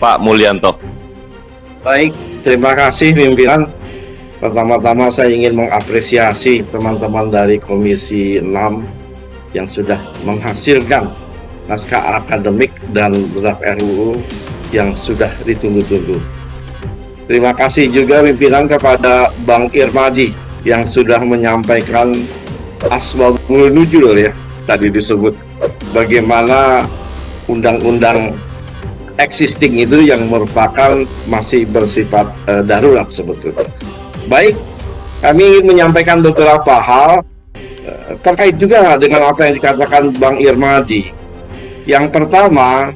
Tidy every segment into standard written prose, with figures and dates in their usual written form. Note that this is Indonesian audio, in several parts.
Pak Mulyanto. Baik, terima kasih pimpinan. Pertama-tama saya ingin mengapresiasi teman-teman dari Komisi 6 yang sudah menghasilkan naskah akademik dan draft RUU yang sudah ditunggu-tunggu. Terima kasih juga pimpinan kepada Bang Irmadi yang sudah menyampaikan asbabul nuzul ya, tadi disebut bagaimana undang-undang existing itu yang merupakan masih bersifat darurat sebetulnya. Baik, kami ingin menyampaikan beberapa hal terkait juga dengan apa yang dikatakan Bang Irmadi. Yang pertama,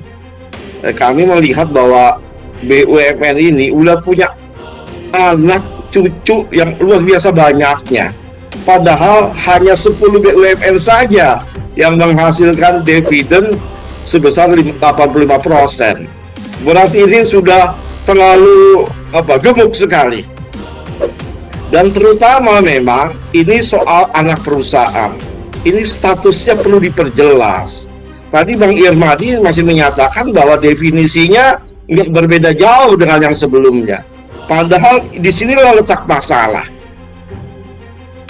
kami melihat bahwa BUMN ini udah punya anak cucu yang luar biasa banyaknya. Padahal hanya 10 BUMN saja yang menghasilkan dividen sebesar 85%. Berarti ini sudah terlalu gemuk sekali. Dan terutama memang ini soal anak perusahaan. Ini statusnya perlu diperjelas. Tadi Bang Irmadi masih menyatakan bahwa definisinya nggak berbeda jauh dengan yang sebelumnya. Padahal di sinilah letak masalah.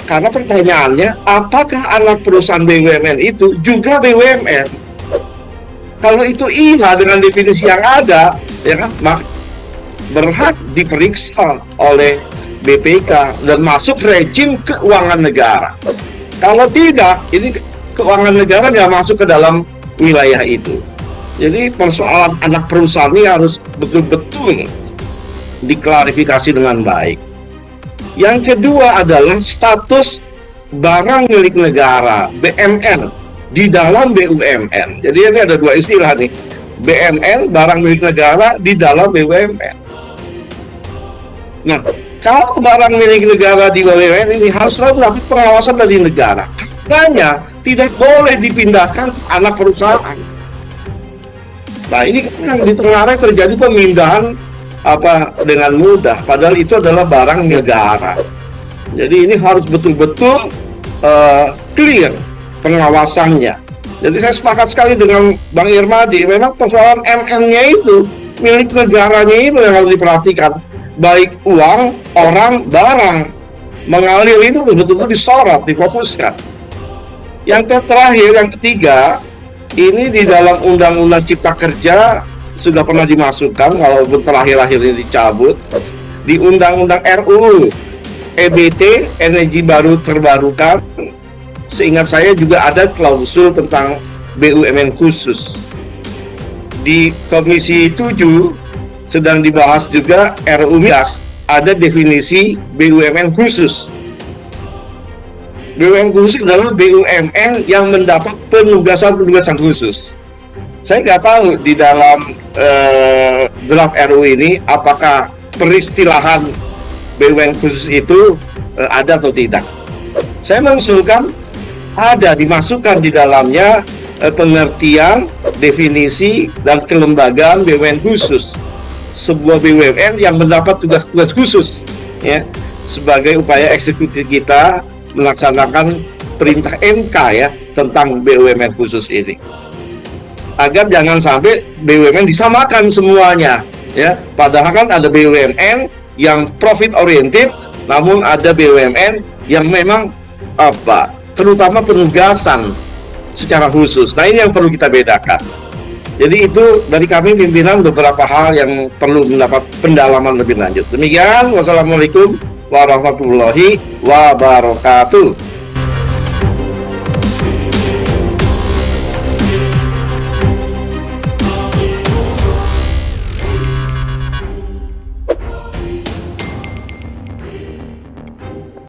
Karena pertanyaannya, apakah anak perusahaan BUMN itu juga BUMN? Kalau itu iya dengan definisi yang ada, ya kan, maka berhak diperiksa oleh BPK dan masuk rejim keuangan negara. Kalau tidak, ini keuangan negara nggak masuk ke dalam wilayah itu. Jadi persoalan anak perusahaan ini harus betul-betul diklarifikasi dengan baik. Yang kedua adalah status barang milik negara, BMN, di dalam BUMN. Jadi ini ada dua istilah nih, BMN, barang milik negara, di dalam BUMN. Nah, kalau barang milik negara di BUMN ini harus selalu mendapat pengawasan dari negara. Makanya tidak boleh dipindahkan anak perusahaan. Nah, ini kan di Tenggareng terjadi pemindahan dengan mudah, padahal itu adalah barang negara. Jadi ini harus betul-betul clear pengawasannya. Jadi saya sepakat sekali dengan Bang Irmadi, memang persoalan MN-nya itu, milik negaranya itu yang harus diperhatikan. Baik uang, orang, barang, mengalir itu betul-betul disorot, difokuskan. Yang terakhir, yang ketiga, ini di dalam Undang-Undang Cipta Kerja sudah pernah dimasukkan, walaupun terakhir-akhir ini dicabut, di Undang-Undang RUU EBT, energi baru terbarukan. Seingat saya juga ada klausul tentang BUMN khusus. Di Komisi 7 sedang dibahas juga RUU Migas, ada definisi BUMN khusus. BUMN khusus adalah BUMN yang mendapat penugasan khusus. Saya nggak tahu di dalam draft RUU ini apakah peristilahan BUMN khusus itu ada atau tidak. Saya mengusulkan ada dimasukkan di dalamnya pengertian, definisi, dan kelembagaan BUMN khusus. Sebuah BUMN yang mendapat tugas-tugas khusus, ya, sebagai upaya eksekusi kita melaksanakan perintah MK ya tentang BUMN khusus ini. Agar jangan sampai BUMN disamakan semuanya, ya. Padahal kan ada BUMN yang profit oriented, namun ada BUMN yang memang terutama penugasan secara khusus. Nah, ini yang perlu kita bedakan. Jadi itu dari kami pimpinan beberapa hal yang perlu mendapat pendalaman lebih lanjut. Demikian, wassalamualaikum warahmatullahi wabarakatuh.